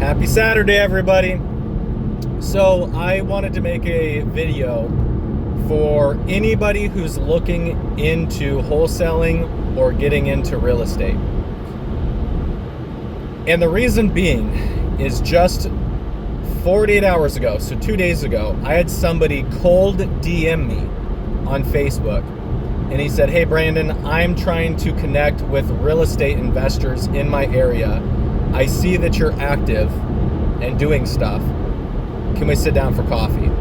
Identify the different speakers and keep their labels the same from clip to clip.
Speaker 1: Happy Saturday, everybody. So I wanted to make a video for anybody who's looking into wholesaling or getting into real estate. And the reason being is just 48 hours ago, so 2 days ago, I had somebody cold DM me on Facebook. And he said, "Hey Brandon, I'm trying to connect with real estate investors in my area. I see that you're active and doing stuff. Can we sit down for coffee?"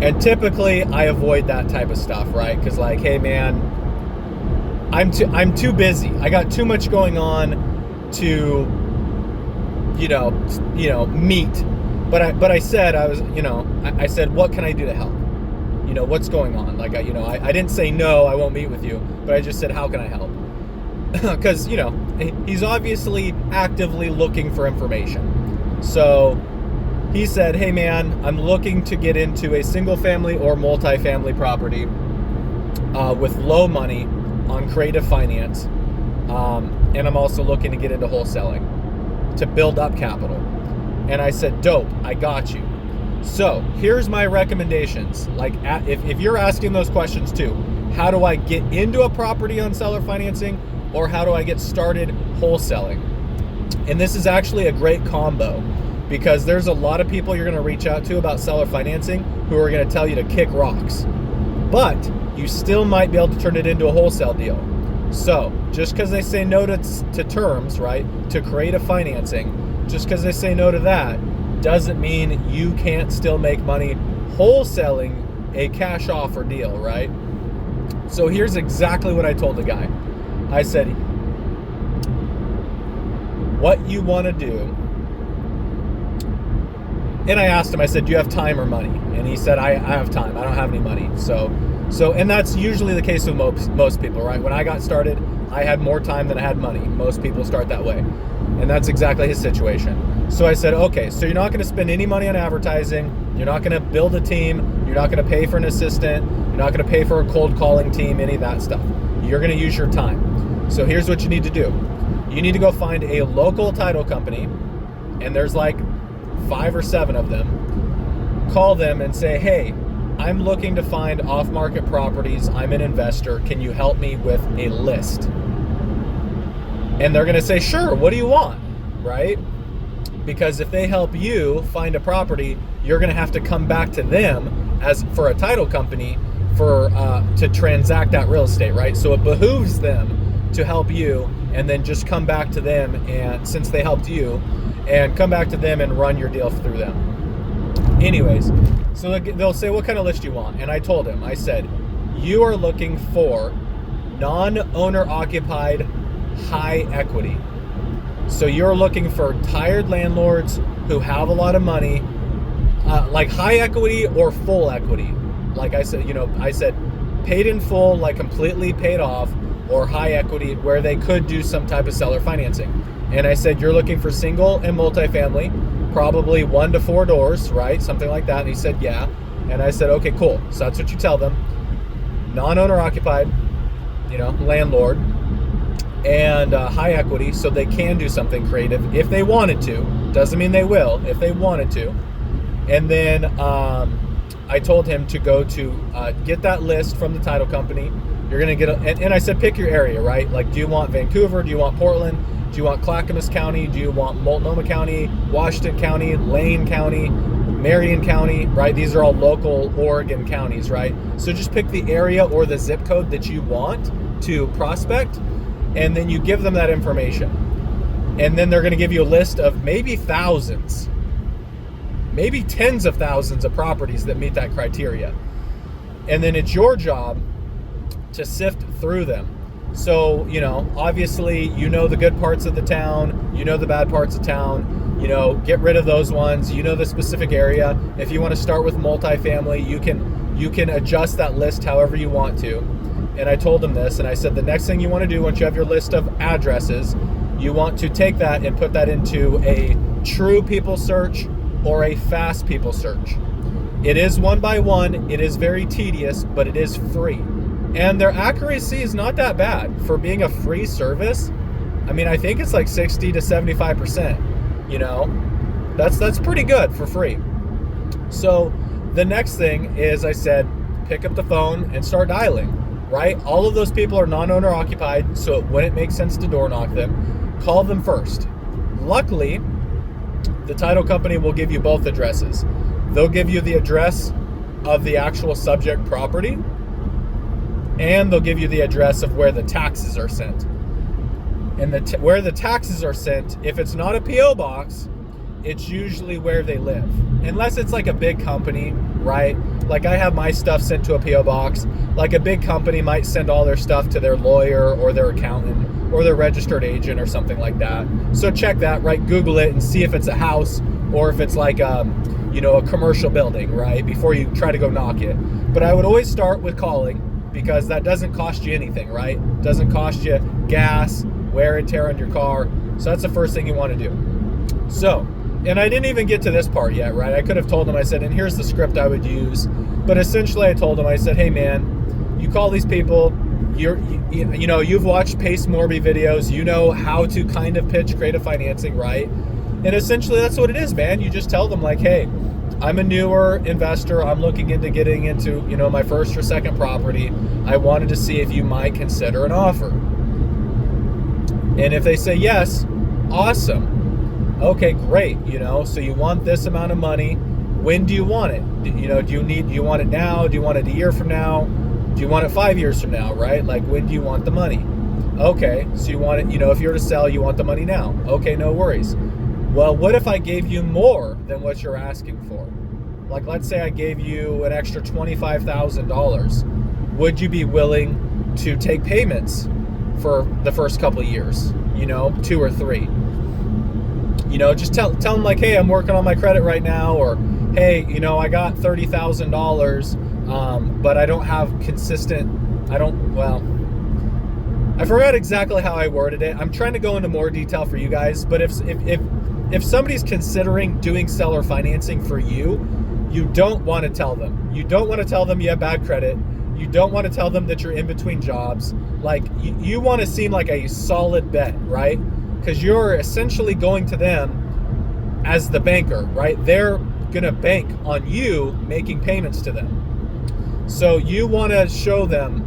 Speaker 1: And typically I avoid that type of stuff, right? Because hey man, I'm too busy. I got too much going on to meet. But I said I said, what can I do to help? What's going on? I didn't say no, I won't meet with you, but I just said, how can I help? Because he's obviously actively looking for information. So he said, "Hey man, I'm looking to get into a single family or multifamily property with low money on creative finance, and I'm also looking to get into wholesaling to build up capital." And I said, "Dope, I got you." So here's my recommendations. If you're asking those questions too, how do I get into a property on seller financing, or how do I get started wholesaling? And this is actually a great combo, because there's a lot of people you're going to reach out to about seller financing who are going to tell you to kick rocks, but you still might be able to turn it into a wholesale deal. So just because they say no to terms, right, to creative financing, just because they say no to that doesn't mean you can't still make money wholesaling a cash offer deal, right? So here's exactly what I told the guy. I said, what you want to do, and I asked him, I said, "Do you have time or money?" And he said, I have time, I don't have any money. So and that's usually the case with most people, right? When I got started, I had more time than I had money. Most people start that way. And that's exactly his situation. So I said, okay, so you're not going to spend any money on advertising. You're not going to build a team. You're not going to pay for an assistant. You're not going to pay for a cold calling team, any of that stuff. You're going to use your time. So here's what you need to do. You need to go find a local title company, and there's 5 or 7 of them. Call them and say, "Hey, I'm looking to find off-market properties. I'm an investor. Can you help me with a list?" And they're going to say, "Sure, what do you want?" Right? Because if they help you find a property, you're going to have to come back to them as for a title company to transact that real estate, right? So it behooves them to help you, and then just come back to them, and since they helped you, and come back to them and run your deal through them. Anyways, so they'll say, "What kind of list do you want?" And I told him, I said, "You are looking for non-owner occupied high equity. So you're looking for tired landlords who have a lot of money, like high equity or full equity." Like I said, paid in full, completely paid off, or high equity where they could do some type of seller financing. And I said, "You're looking for single and multifamily, probably 1 to 4 doors, right? Something like that." And he said, "Yeah." And I said, "Okay, cool." So that's what you tell them. Non-owner occupied, landlord, and high equity, so they can do something creative if they wanted to. Doesn't mean they will, if they wanted to. And then I told him to go to get that list from the title company. You're going to get and I said, pick your area, right? Do you want Vancouver? Do you want Portland? Do you want Clackamas County? Do you want Multnomah County, Washington County, Lane County, Marion County, right? These are all local Oregon counties, right? So just pick the area or the zip code that you want to prospect, and then you give them that information. And then they're going to give you a list of maybe thousands, maybe tens of thousands of properties that meet that criteria. And then it's your job to sift through them. So, obviously, the good parts of the town, the bad parts of town, get rid of those ones, the specific area. If you want to start with multifamily, you can adjust that list however you want to. And I told them this, and I said, the next thing you want to do once you have your list of addresses, you want to take that and put that into a true people search or a fast people search. It is 1 by 1. It is very tedious, but it is free. And their accuracy is not that bad for being a free service. I mean, I think it's 60 to 75%. You know, that's pretty good for free. So the next thing is, I said, pick up the phone and start dialing, right? All of those people are non-owner occupied, so it wouldn't make sense to door knock them. Call them first. Luckily, the title company will give you both addresses. They'll give you the address of the actual subject property, and they'll give you the address of where the taxes are sent. And where the taxes are sent, if it's not a P.O. box, it's usually where they live. Unless it's like a big company, right? Like I have my stuff sent to a P.O. box. Like a big company might send all their stuff to their lawyer or their accountant or their registered agent or something like that. So check that, right? Google it and see if it's a house or if it's like a commercial building, right? Before you try to go knock it. But I would always start with calling, because that doesn't cost you anything, right? It doesn't cost you gas, wear and tear on your car. So that's the first thing you want to do. So, and I didn't even get to this part yet, right? I could have told him, I said, and here's the script I would use. But essentially I told him, I said, hey man, you call these people, you've watched Pace Morby videos, you know how to kind of pitch creative financing, right? And essentially that's what it is, man. You just tell them like, hey, I'm a newer investor. I'm looking into getting into, my first or second property. I wanted to see if you might consider an offer. And if they say yes, awesome. Okay, great. So you want this amount of money. When do you want it? Do you want it now? Do you want it a year from now? Do you want it 5 years from now, right? Like, when do you want the money? Okay, so you want it, if you're to sell, you want the money now. Okay, no worries. Well, what if I gave you more than what you're asking for? Like, let's say I gave you an extra $25,000. Would you be willing to take payments for the first couple of years? 2 or 3. Just tell them like, hey, I'm working on my credit right now, or hey, I got $30,000, but I don't have I forgot exactly how I worded it. I'm trying to go into more detail for you guys, but if somebody's considering doing seller financing for you, you don't want to tell them. You don't want to tell them you have bad credit. You don't want to tell them that you're in between jobs. Like, you want to seem like a solid bet, right? Because you're essentially going to them as the banker, right? They're going to bank on you making payments to them. So you want to show them